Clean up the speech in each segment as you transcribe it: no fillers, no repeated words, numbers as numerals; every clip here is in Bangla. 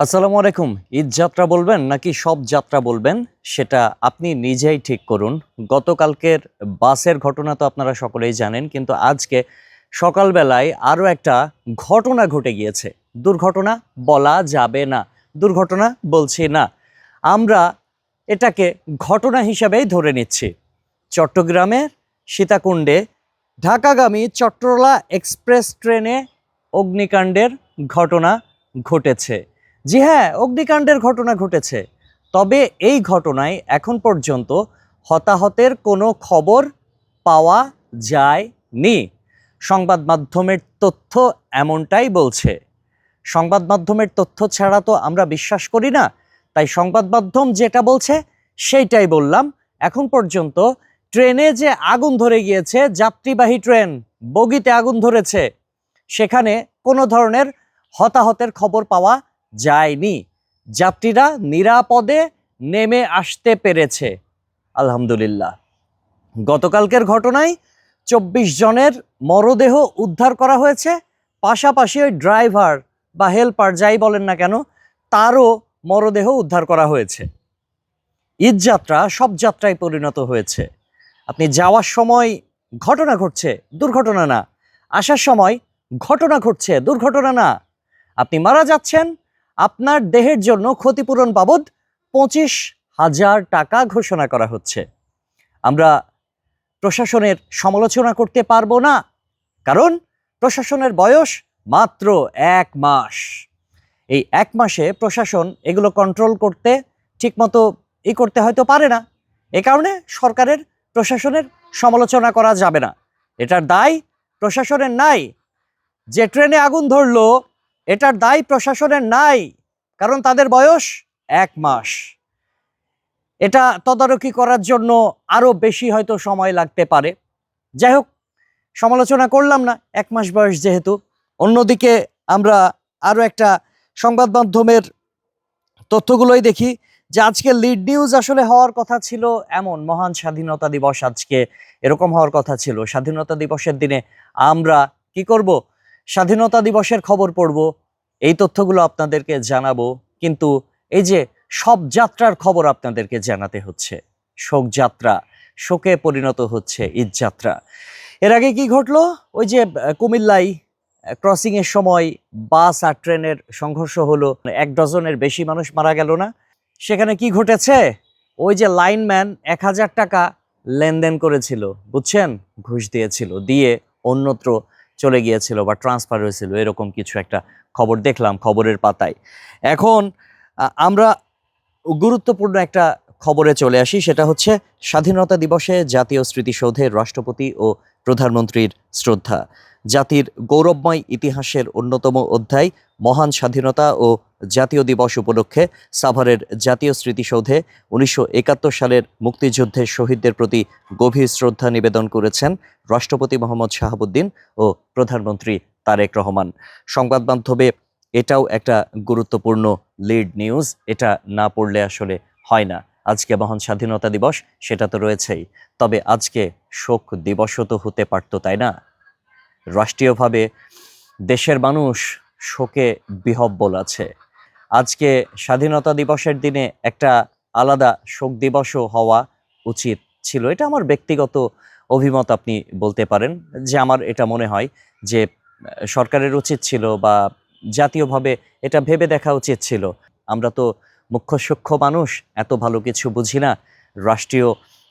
আসসালামু আলাইকুম। ঈদ যাত্রা বলবেন নাকি সব যাত্রা বলবেন সেটা আপনি নিজেই ঠিক করুন। গতকালকের বাসের ঘটনা তো আপনারা সকলেই জানেন, কিন্তু আজকে সকালবেলায় আরও একটা ঘটনা ঘটে গিয়েছে। দুর্ঘটনা বলা যাবে না, দুর্ঘটনা বলছি না, আমরা এটাকে ঘটনা হিসাবেই ধরে নিচ্ছি। চট্টগ্রামের সীতাকুণ্ডে ঢাকাগামী চট্টলা এক্সপ্রেস ট্রেনে অগ্নিকাণ্ডের ঘটনা ঘটেছে। জি হ্যাঁ, অগ্নিকাণ্ডের ঘটনা ঘটেছে। তবে এই ঘটনায় এখন পর্যন্ত হতাহতের কোনো খবর পাওয়া যায়নি। সংবাদ মাধ্যমের তথ্য এমনটাই বলছে। সংবাদ মাধ্যমের তথ্য ছাড়া তো আমরা বিশ্বাস করি না, তাই সংবাদ মাধ্যম যেটা বলছে সেইটাই বললাম। এখন পর্যন্ত ট্রেনে যে আগুন ধরে গিয়েছে, যাত্রীবাহী ট্রেন, বগিতে আগুন ধরেছে, সেখানে কোনো ধরনের হতাহতের খবর পাওয়া যায়নি। যাত্রীরা নিরাপদে নেমে আসতে পেরেছে, আলহামদুলিল্লাহ। গতকালকের ঘটনায় 24 জনের মরদেহ উদ্ধার করা হয়েছে। পাশাপাশি ওই ড্রাইভার বা হেল্পার যাই বলেন না কেন, তারও মরদেহ উদ্ধার করা হয়েছে। ঈদ যাত্রা সব যাত্রায় পরিণত হয়েছে। আপনি যাওয়ার সময় ঘটনা ঘটছে, দুর্ঘটনা না। আসার সময় ঘটনা ঘটছে, দুর্ঘটনা না। আপনি মারা যাচ্ছেন, আপনার দেহের জন্য ক্ষতিপূরণ বাবদ 25,000 টাকা ঘোষণা করা হচ্ছে। আমরা প্রশাসনের সমালোচনা করতে পারবো না, কারণ প্রশাসনের বয়স মাত্র 1 মাস। এই 1 মাসে প্রশাসন এগুলো কন্ট্রোল করতে ঠিকমতো করতে হয়তো পারে না। এ কারণে সরকারের প্রশাসনের সমালোচনা করা যাবে না। এটার দায় প্রশাসনের নাই। যে ট্রেনে আগুন ধরলো, এটার দায় প্রশাসনের নাই, কারণ তাদের বয়স 1 মাস। এটা তদারকি করার জন্য আরো বেশি হয়তো সময় লাগতে পারে। যাই হোক, সমালোচনা করলাম না, 1 মাস বয়স যেহেতু। অন্যদিকে আমরা আরো একটা সংবাদ মাধ্যমের তথ্যগুলোই দেখি যে আজকে লিড নিউজ আসলে হওয়ার কথা ছিল এমন, মহান স্বাধীনতা দিবস আজকে, এরকম হওয়ার কথা ছিল। স্বাধীনতা দিবসের দিনে আমরা কি করব? স্বাধীনতা দিবসের খবর পড়ব, এই তথ্যগুলো আপনাদেরকে জানাবো। কিন্তু এই যে সব যাত্রার খবর আপনাদেরকে জানাতে হচ্ছে, শোক যাত্রা শোকে পরিণত হচ্ছে ঈদ যাত্রা। এর আগে কি ঘটলো? ওই যে কুমিল্লায় ক্রসিং এর সময় বাস আর ট্রেনের সংঘর্ষ হলো, 1 ডজনের বেশি মানুষ মারা গেল না? সেখানে কি ঘটেছে? ওই যে লাইনম্যান 1,000 টাকা লেনদেন করেছিল, বুঝছেন, ঘুষ দিয়েছিল, দিয়ে অন্যত্র চলে গিয়েছিল বা ট্রান্সফার হয়েছিল, এরকম কিছু একটা খবর দেখলাম খবরের পাতায়। এখন আমরা গুরুত্বপূর্ণ একটা খবরে চলে আসি, সেটা হচ্ছে স্বাধীনতা দিবসে জাতীয় স্মৃতিসৌধে রাষ্ট্রপতি ও প্রধানমন্ত্রীর শ্রদ্ধা। জাতির গৌরবময় ইতিহাসের অন্যতম অধ্যায় মহান স্বাধীনতা ও জাতীয় দিবস উপলক্ষে সাভারের জাতীয় স্মৃতিসৌধে 1971 সালের মুক্তিযুদ্ধের শহীদদের প্রতি গভীর শ্রদ্ধা নিবেদন করেছেন রাষ্ট্রপতি মোহাম্মদ শাহাবুদ্দিন ও প্রধানমন্ত্রী তারেক রহমান। সংবাদ মাধ্যমে এটাও একটা গুরুত্বপূর্ণ লিড নিউজ, এটা না পড়লে আসলে হয় না। আজকে মহান স্বাধীনতা দিবস, সেটা তো রয়েছেই, তবে আজকে শোক দিবসও তো হতে পারতো, তাই না? রাষ্ট্রীয়ভাবে দেশের মানুষ শোকে বিহ্বল আছে। আজকে স্বাধীনতা দিবসের দিনে একটা আলাদা শোক দিবসও হওয়া উচিত ছিল। এটা আমার ব্যক্তিগত অভিমত, আপনি বলতে পারেন যে আমার এটা মনে হয় যে সরকারের উচিত ছিল বা জাতীয়ভাবে এটা ভেবে দেখা উচিত ছিল। আমরা তো মুখ্য সূক্ষ্ম মানুষ, এত ভালো কিছু বুঝি না। রাষ্ট্রীয়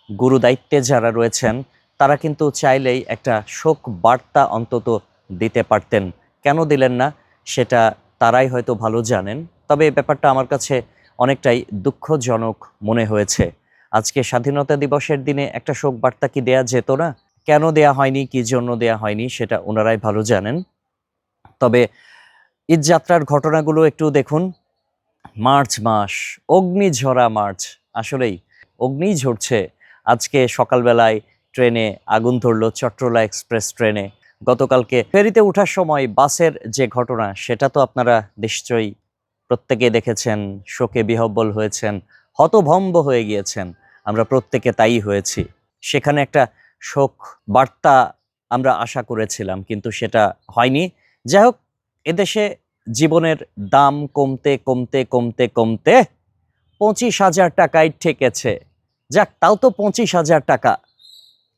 গুরু দায়িত্বে যারা রয়েছেন তারা কিন্তু চাইলেই একটা শোক বার্তা অন্তত দিতে পারতেন। কেন দিলেন না সেটা তারাই হয়তো ভালো জানেন। তবে এই ব্যাপারটা আমার কাছে অনেকটাই দুঃখজনক মনে হয়েছে। আজকে স্বাধীনতা দিবসের দিনে একটা শোক বার্তা কি দেয়া যেত না? কেন দেয়া হয়নি, কি জন্য দেয়া হয়নি, সেটা ওনারাই ভালো জানেন। তবে ঈদ যাত্রার ঘটনাগুলো একটু দেখুন। মার্চ মাস, অগ্নিঝরা মার্চ, আসলেই অগ্নি ঝরছে। আজকে সকালবেলায় ট্রেনে আগুন ধরলো, চট্টলা এক্সপ্রেস ট্রেনে। গতকালকে ফেরিতে ওঠার সময় বাসের যে ঘটনা, সেটা তো আপনারা নিশ্চয়ই প্রত্যেকে দেখেছেন। শোকে বিহ্বল হয়েছেন, হতভম্ব হয়ে গিয়েছেন। আমরা প্রত্যেকে তাই হয়েছি। সেখানে একটা শোক বার্তা আমরা আশা করেছিলাম, কিন্তু সেটা হয়নি। যাই হোক, এদেশে জীবনের দাম কমতে কমতে কমতে কমতে 25,000 টাকায় ঠেকেছে। যাক, তাও তো 25,000 টাকা।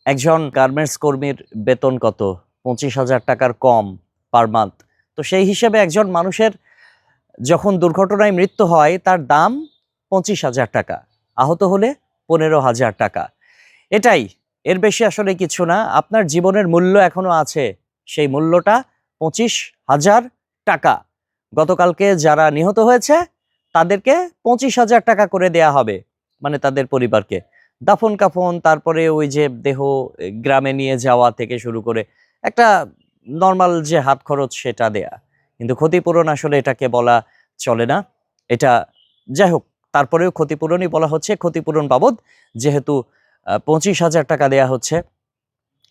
একজন গার্মেন্টস কর্মীর বেতন কত? 25,000 টাকার কম পার মান্থ। তো সেই হিসেবে একজন মানুষের যখন দুর্ঘটনায় মৃত্যু হয় তার দাম 25,000 টাকা, আহত হলে 15,000 টাকা। এটাই, এর বেশি আসলে কিছু না। আপনার জীবনের মূল্য এখনো আছে, সেই মূল্যটা 25,000 টাকা। গতকালকে যারা নিহত হয়েছে তাদেরকে 25,000 টাকা করে দেয়া হবে, মানে তাদের পরিবারকে দাফন কাফন, তারপরে ওই যে দেহ গ্রামে নিয়ে যাওয়া থেকে শুরু করে একটা নর্মাল যে হাত খরচ সেটা দেয়া। কিন্তু ক্ষতিপূরণ আসলে এটাকে বলা চলে না। এটা যাই হোক, তারপরেও ক্ষতিপূরণই বলা হচ্ছে। ক্ষতিপূরণ বাবদ যেহেতু 25,000 টাকা দেয়া হচ্ছে,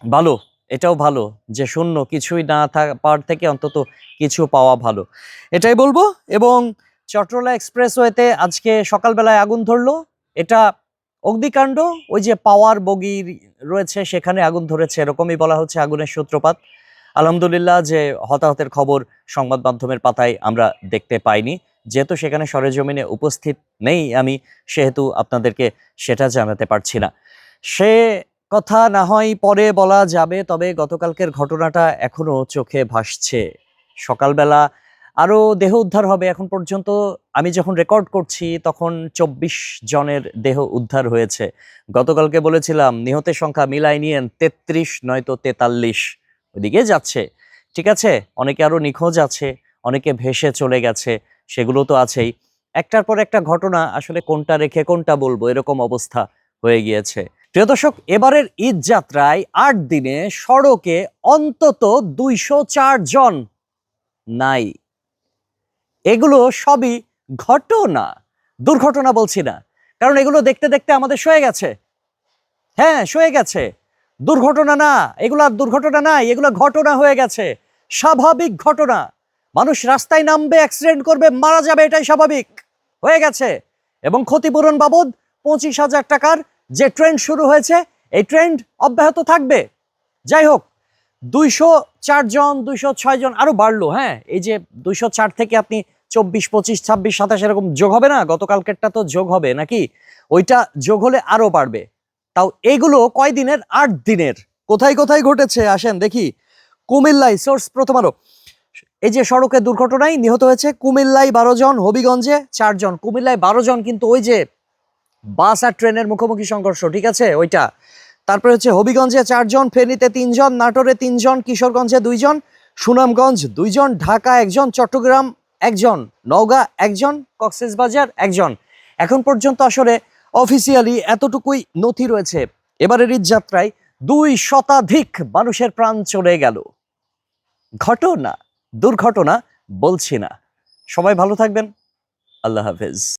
ভালো, এটাও ভালো যে শূন্য কিছুই না পাওয়ার থেকে অন্তত কিছু পাওয়া ভালো, এটাই বলবো। এবং চট্টলা এক্সপ্রেসওয়েতে আজকে সকালবেলায় আগুন ধরলো। এটা অগ্নিকাণ্ড, ওই যে পাওয়ার বগি রয়েছে সেখানে আগুন ধরেছে এরকমই বলা হচ্ছে আগুনের সূত্রপাত। আলহামদুলিল্লাহ যে হতাহতের খবর সংবাদ মাধ্যমের পাতায় আমরা দেখতে পাইনি, যেহেতু সেখানে সরেজমিনে উপস্থিত নেই আমি, সেহেতু আপনাদেরকে সেটা জানাতে পারছি না। সে কথা না হয় পরে বলা যাবে, তবে গতকালকের ঘটনাটা এখনো চোখে ভাসছে। সকালবেলা আরো দেহ উদ্ধার হবে। এখন পর্যন্ত আমি যখন রেকর্ড করছি তখন 24 জনের দেহ উদ্ধার হয়েছে। গতকালকে বলেছিলাম নিহতের সংখ্যা মিলাই নিয়েন 33 নয়তো 43, ওইদিকে যাচ্ছে। ঠিক আছে, অনেকে আরো নিখোঁজ আছে, অনেকে ভেসে চলে গেছে, সেগুলো তো আছেই। একটার পর একটা ঘটনা, আসলে কোনটা রেখে কোনটা বলবো এরকম অবস্থা হয়ে গিয়েছে। প্রিয় দর্শক, এবারের ঈদ যাত্রায় 8 দিনে সড়কে অন্তত 204 জন নাই। এগুলো সবই ঘটনা, দুর্ঘটনা বলছি না, কারণ এগুলো দেখতে দেখতে আমাদের সয়ে গেছে। হ্যাঁ, সয়ে গেছে, দুর্ঘটনা না, এগুলো আর দুর্ঘটনা নাই, এগুলো ঘটনা হয়ে গেছে, স্বাভাবিক ঘটনা। মানুষ রাস্তায় নামবে, অ্যাক্সিডেন্ট করবে, মারা যাবে, এটাই স্বাভাবিক হয়ে গেছে। এবং ক্ষতিপূরণ বাবদ 25,000 টাকার যে ট্রেন্ড শুরু হয়েছে, এই ট্রেন্ড অব্যাহত থাকবে। যাই হোক, 204 জন, 206 জন আরো বাড়লো। হ্যাঁ, এই যে 204 থেকে আপনি 24, 25, 26, 27 এরকম যোগ হবে না, গতকালকেরটা তো যোগ হবে নাকি, ওইটা যোগ হলে আরো বাড়বে। তাও এগুলো কয়দিনের? 8 দিনের। কোথায় কোথায় ঘটেছে আসেন দেখি। কুমিল্লায়, সোর্স প্রথম আলো, এই যে সড়কে দুর্ঘটনায় নিহত হয়েছে কুমিল্লায় 12 জন, হবিগঞ্জে 4 জন। কুমিল্লায় 12 জন কিন্তু ওই যে বাস আর ট্রেনের মুখোমুখি সংঘর্ষ, ঠিক আছে, ওইটা। তারপরে হচ্ছে হবিগঞ্জে 4 জন, ফেনীতে 3 জন, নাটোরে 3 জন, কিশোরগঞ্জে 2 জন, সুনামগঞ্জ 2 জন, ঢাকা 1 জন, চট্টগ্রাম 1 জন, নওগাঁ 1 জন, কক্সবাজার 1 জন। এখন পর্যন্ত আসলে অফিসিয়ালি এতটুকুই নথি রয়েছে। এবারের ঈদ যাত্রায় 2 শতাধিক মানুষের প্রাণ চলে গেল। ঘটনা, দুর্ঘটনা বলছি না। সবাই ভালো থাকবেন, আল্লাহ হাফেজ।